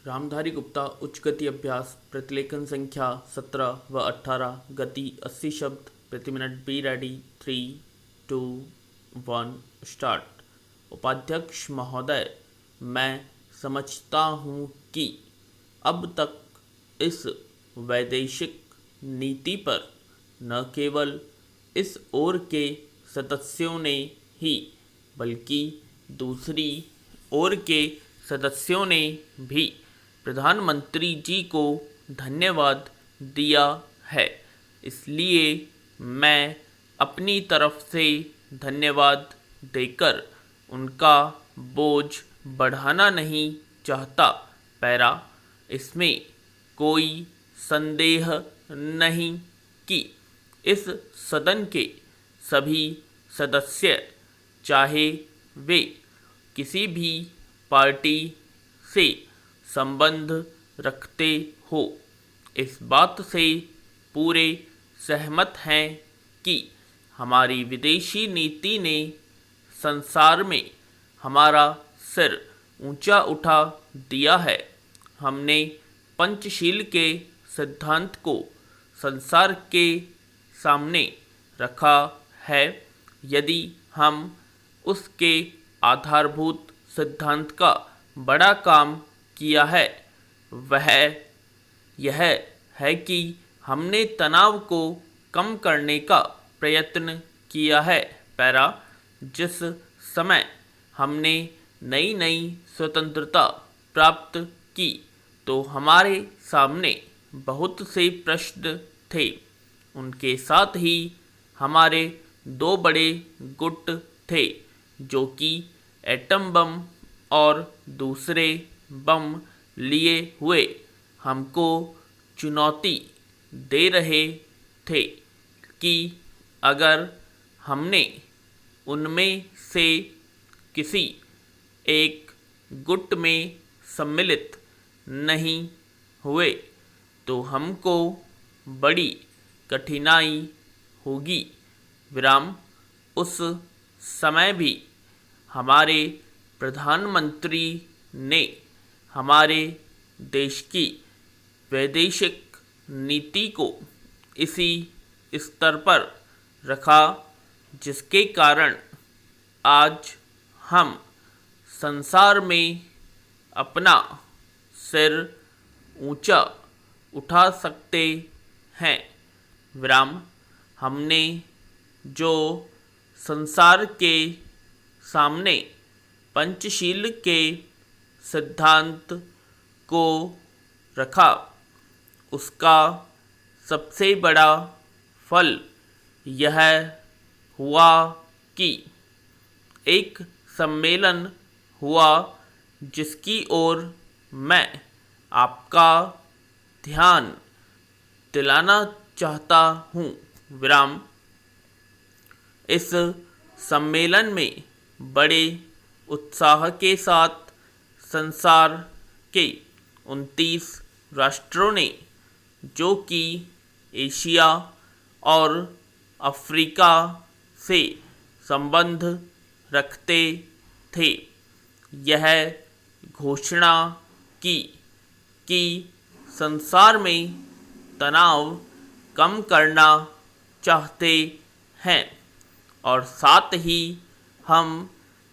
रामधारी गुप्ता उच्च गति अभ्यास प्रतिलेखन संख्या 17 व 18 गति 80 शब्द प्रति मिनट। Be ready 3, 2, 1 start. उपाध्यक्ष महोदय, मैं समझता हूँ कि अब तक इस वैदेशिक नीति पर न केवल इस ओर के सदस्यों ने ही बल्कि दूसरी ओर के सदस्यों ने भी प्रधानमंत्री जी को धन्यवाद दिया है। इसलिए मैं अपनी तरफ से धन्यवाद देकर उनका बोझ बढ़ाना नहीं चाहता। पैरा, इसमें कोई संदेह नहीं कि इस सदन के सभी सदस्य, चाहे वे किसी भी पार्टी से संबंध रखते हो, इस बात से पूरे सहमत हैं कि हमारी विदेशी नीति ने संसार में हमारा सिर ऊंचा उठा दिया है। हमने पंचशील के सिद्धांत को संसार के सामने रखा है। यदि हम उसके आधारभूत सिद्धांत का बड़ा काम किया है, वह यह है कि हमने तनाव को कम करने का प्रयत्न किया है। पैरा, जिस समय हमने नई नई स्वतंत्रता प्राप्त की तो हमारे सामने बहुत से प्रश्न थे। उनके साथ ही हमारे दो बड़े गुट थे जो कि एटम बम और दूसरे बम लिए हुए हमको चुनौती दे रहे थे कि अगर हमने उनमें से किसी एक गुट में सम्मिलित नहीं हुए तो हमको बड़ी कठिनाई होगी। विराम, उस समय भी हमारे प्रधानमंत्री ने हमारे देश की वैदेशिक नीति को इसी स्तर पर रखा जिसके कारण आज हम संसार में अपना सिर ऊंचा उठा सकते हैं। विराम, हमने जो संसार के सामने पंचशील के सिद्धांत को रखा, उसका सबसे बड़ा फल यह हुआ कि एक सम्मेलन हुआ जिसकी ओर मैं आपका ध्यान दिलाना चाहता हूँ। विराम, इस सम्मेलन में बड़े उत्साह के साथ संसार के 29 राष्ट्रों ने, जो कि एशिया और अफ्रीका से संबंध रखते थे, यह घोषणा की कि संसार में तनाव कम करना चाहते हैं और साथ ही हम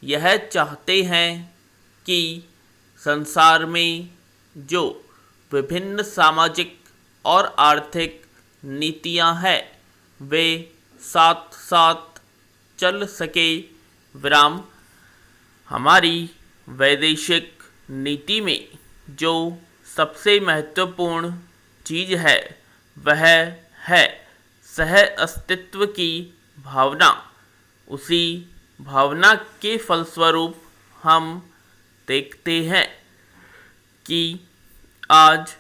यह चाहते हैं कि संसार में जो विभिन्न सामाजिक और आर्थिक नीतियां हैं वे साथ साथ चल सके। विराम, हमारी वैदेशिक नीति में जो सबसे महत्वपूर्ण चीज़ है वह है सह अस्तित्व की भावना। उसी भावना के फलस्वरूप हम देखते हैं कि आज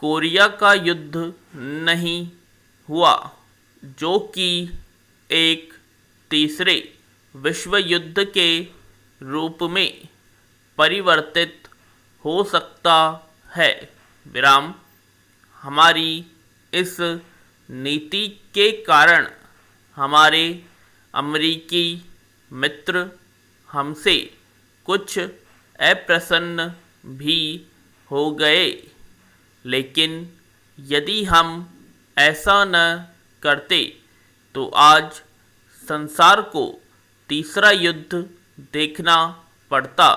कोरिया का युद्ध नहीं हुआ, जो कि एक तीसरे विश्व युद्ध के रूप में परिवर्तित हो सकता है। विराम, हमारी इस नीति के कारण हमारे अमेरिकी मित्र हमसे कुछ अप्रसन्न भी हो गए। लेकिन यदि हम ऐसा न करते तो आज संसार को तीसरा युद्ध देखना पड़ता।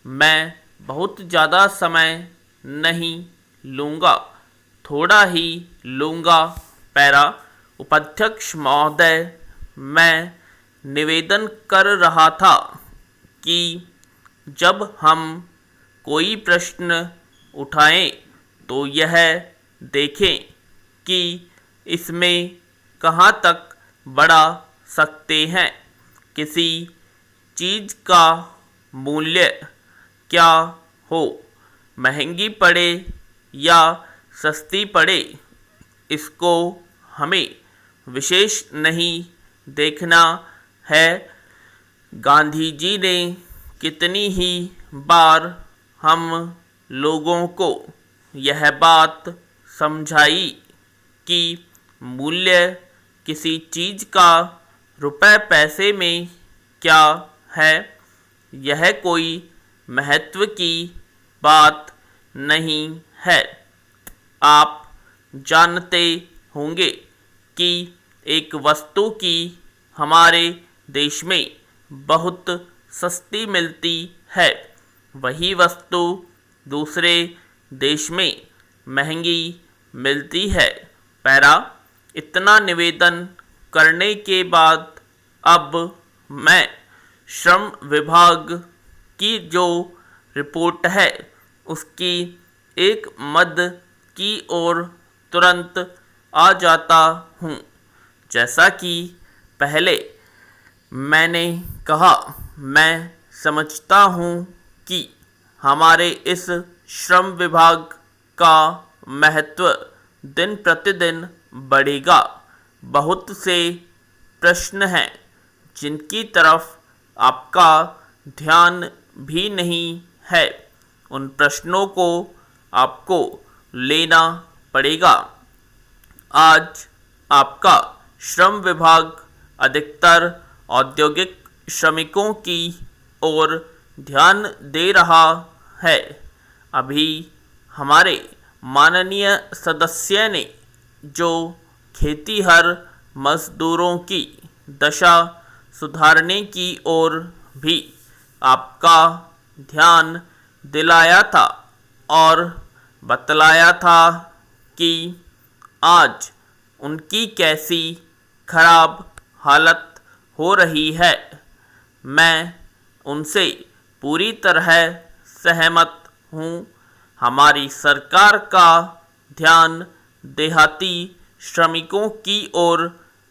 मैं बहुत ज़्यादा समय नहीं लूँगा, थोड़ा ही लूँगा। पैरा उपाध्यक्ष महोदय, मैं निवेदन कर रहा था कि जब हम कोई प्रश्न उठाएं तो यह देखें कि इसमें कहाँ तक बढ़ा सकते हैं। किसी चीज़ का मूल्य क्या हो, महंगी पड़े या सस्ती पड़े, इसको हमें विशेष नहीं देखना है। गांधी जी ने कितनी ही बार हम लोगों को यह बात समझाई कि मूल्य किसी चीज़ का रुपए पैसे में क्या है, यह कोई महत्व की बात नहीं है। आप जानते होंगे कि एक वस्तु की हमारे देश में बहुत सस्ती मिलती है, वही वस्तु दूसरे देश में महंगी मिलती है। पैरा इतना निवेदन करने के बाद अब मैं श्रम विभाग की जो रिपोर्ट है उसकी एक मद की ओर तुरंत आ जाता हूँ। जैसा कि पहले मैंने कहा, मैं समझता हूँ कि हमारे इस श्रम विभाग का महत्व दिन प्रतिदिन बढ़ेगा। बहुत से प्रश्न हैं जिनकी तरफ आपका ध्यान भी नहीं है, उन प्रश्नों को आपको लेना पड़ेगा। आज आपका श्रम विभाग अधिकतर औद्योगिक श्रमिकों की ओर ध्यान दे रहा है। अभी हमारे माननीय सदस्य ने जो खेतीहर मजदूरों की दशा सुधारने की ओर भी आपका ध्यान दिलाया था और बतलाया था कि आज उनकी कैसी खराब हालत हो रही है। मैं उनसे पूरी तरह सहमत हूँ। हमारी सरकार का ध्यान देहाती श्रमिकों की ओर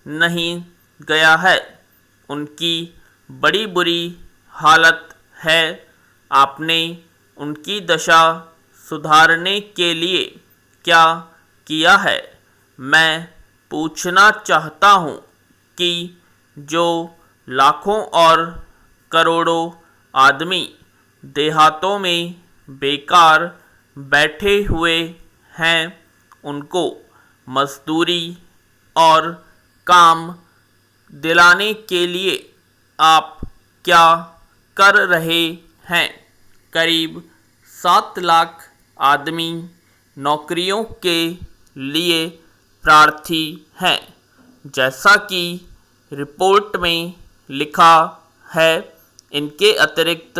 नहीं गया है, उनकी बड़ी बुरी हालत है। आपने उनकी दशा सुधारने के लिए क्या किया है? मैं पूछना चाहता हूँ कि जो लाखों और करोड़ों आदमी देहातों में बेकार बैठे हुए हैं, उनको मजदूरी और काम दिलाने के लिए आप क्या कर रहे हैं? करीब 7 लाख आदमी नौकरियों के लिए प्रार्थी हैं। जैसा कि रिपोर्ट में लिखा है, इनके अतिरिक्त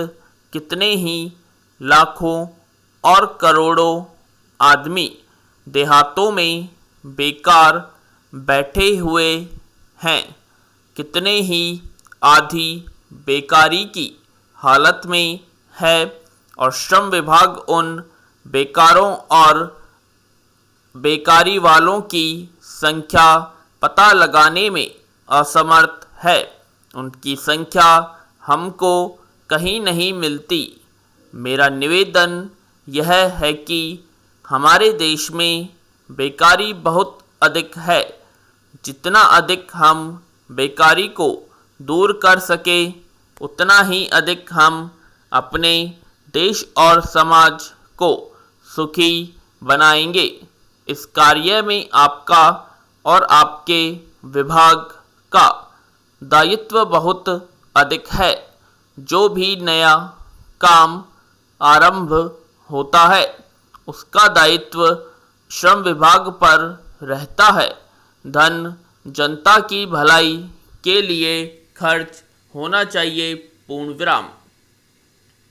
कितने ही लाखों और करोड़ों आदमी देहातों में बेकार बैठे हुए हैं। कितने ही आधी बेकारी की हालत में है और श्रम विभाग उन बेकारों और बेकारी वालों की संख्या पता लगाने में असमर्थ है। उनकी संख्या हमको कहीं नहीं मिलती। मेरा निवेदन यह है कि हमारे देश में बेकारी बहुत अधिक है। जितना अधिक हम बेकारी को दूर कर सके, उतना ही अधिक हम अपने देश और समाज को सुखी बनाएंगे। इस कार्य में आपका और आपके विभाग का दायित्व बहुत अधिक है। जो भी नया काम आरंभ होता है उसका दायित्व श्रम विभाग पर रहता है। धन जनता की भलाई के लिए खर्च होना चाहिए। पूर्ण विराम।